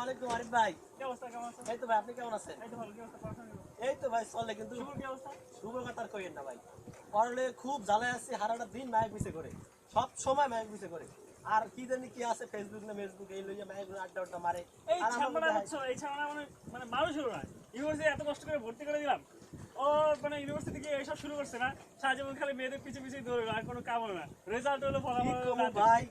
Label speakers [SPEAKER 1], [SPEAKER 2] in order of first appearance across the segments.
[SPEAKER 1] আলাইকুম আরিফ ভাই।
[SPEAKER 2] কি অবস্থা, কেমন আছেন?
[SPEAKER 1] এই তো ভাই, আপনি কেমন আছেন?
[SPEAKER 2] এই তো ভালো। কি অবস্থা, পড়াশোনা?
[SPEAKER 1] এই তো ভাই চলে, কিন্তু
[SPEAKER 2] শুভ কি অবস্থা?
[SPEAKER 1] শুভ কথা আর কইেন না ভাই। পড়লে খুব জ্বালায় আছি, হারাটা দিন মায়ের পিছে করে, সব সময় মায়ের পিছে করে। আর কি জানি কি আছে ফেসবুক না ফেসবুক, এই লইয়া মায়ের আড্ডা আড্ডা মারে।
[SPEAKER 2] এই
[SPEAKER 1] আর আমার
[SPEAKER 2] ছাড়মাটা হচ্ছে, এই ছাড়মাটা মানে মানুষ হলো না। ইউনিভার্সিটি এত কষ্ট করে ভর্তি করে দিলাম, ও মানে ইউনিভার্সিটি থেকে এইসব শুরু করছে না, সারা জীবন খালি মেয়েদের পিছে পিছে দৌড়ে, আর কোনো কাম হলো না। রেজাল্ট হলো ফলাফল হলো না।
[SPEAKER 1] ভাই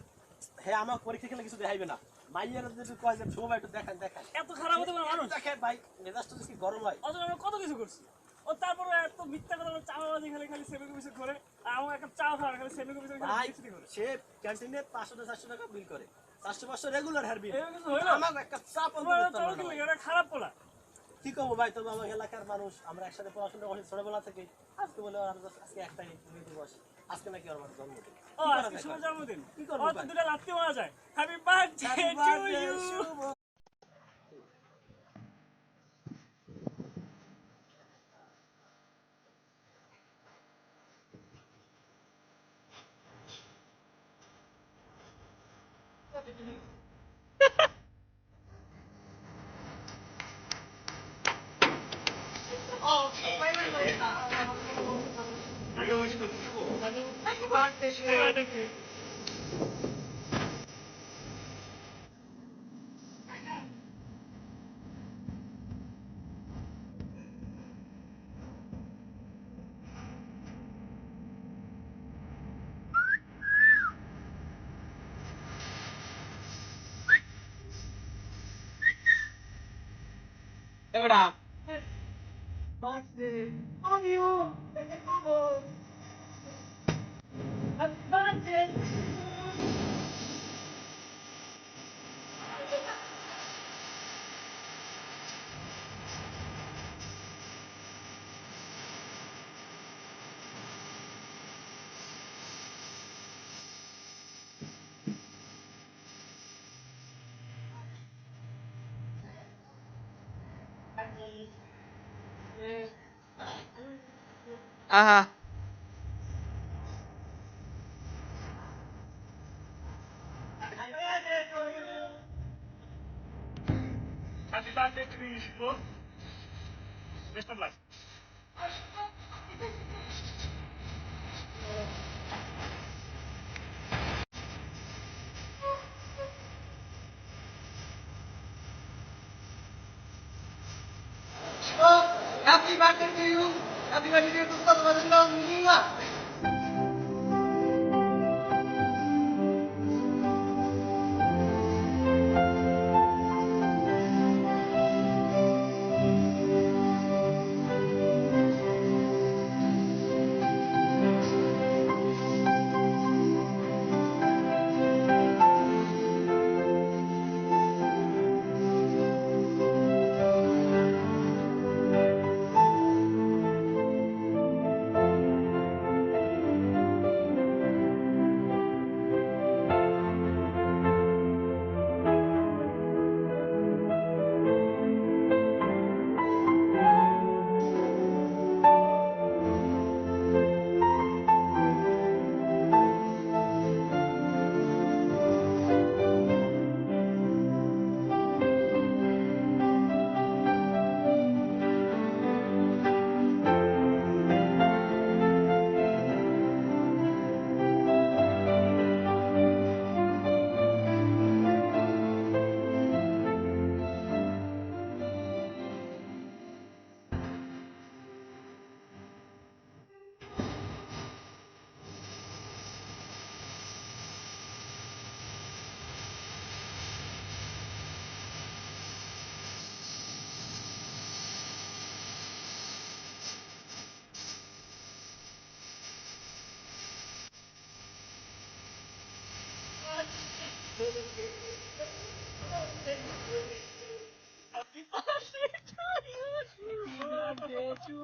[SPEAKER 1] হ্যাঁ, আমার পরীক্ষা খেলে কিছু দেখাইবে না, মাইয়ারা যদি কয় যে সময় একটু দেখান দেখান,
[SPEAKER 2] এত খারাপ হতে পারে মানুষ?
[SPEAKER 1] দেখেন ভাই মেজাজটা যদি গরম হয়।
[SPEAKER 2] অথচ আমরা কত কিছু করছি, ও তারপরে এত মিথ্যা কথা বলে, চাওয়াবাজি খালি খালি সেভিং অফিসে করে। আর আমার একটা চা খাওয়ার খালি সেভিং অফিসে
[SPEAKER 1] ভাই
[SPEAKER 2] করে।
[SPEAKER 1] সে ক্যান্টিনে 500-400 টাকা বিল করে, 400-500 রেগুলার হেয়ার বিল।
[SPEAKER 2] এরকম কিছু হইলো?
[SPEAKER 1] আমার একটা চা পর্যন্ত
[SPEAKER 2] তোমার
[SPEAKER 1] দিতে
[SPEAKER 2] চলো
[SPEAKER 1] পারবে
[SPEAKER 2] কি
[SPEAKER 1] না ভাই।
[SPEAKER 2] লাগে, ওরা খারাপ পোলা।
[SPEAKER 1] কি করবো ভাই, তবে আমার এলাকার মানুষ, আমরা একসাথে পড়াশোনা করছি ছোটবেলা থেকে। আজকে বলে আজকে একটাই দিবস, আজকে নাকি আমার জন্মদিন।
[SPEAKER 2] ও
[SPEAKER 1] কি করা
[SPEAKER 2] আজকে
[SPEAKER 1] যায়
[SPEAKER 2] শুভ
[SPEAKER 1] ভাই?
[SPEAKER 2] জন্মদিন।
[SPEAKER 1] কি করবো
[SPEAKER 2] ও তো
[SPEAKER 1] ভাই?
[SPEAKER 2] দুটা লাত্তি মারা যায়। Happy birthday
[SPEAKER 1] Happy
[SPEAKER 2] to
[SPEAKER 1] birthday,
[SPEAKER 2] you.
[SPEAKER 1] শুভ।
[SPEAKER 3] Ebrah. Birthday. On you. Happy birthday. Aha.
[SPEAKER 2] Happy birthday to you, Shifu. Best of luck.
[SPEAKER 3] Happy birthday to you. Happy birthday to Ustaz.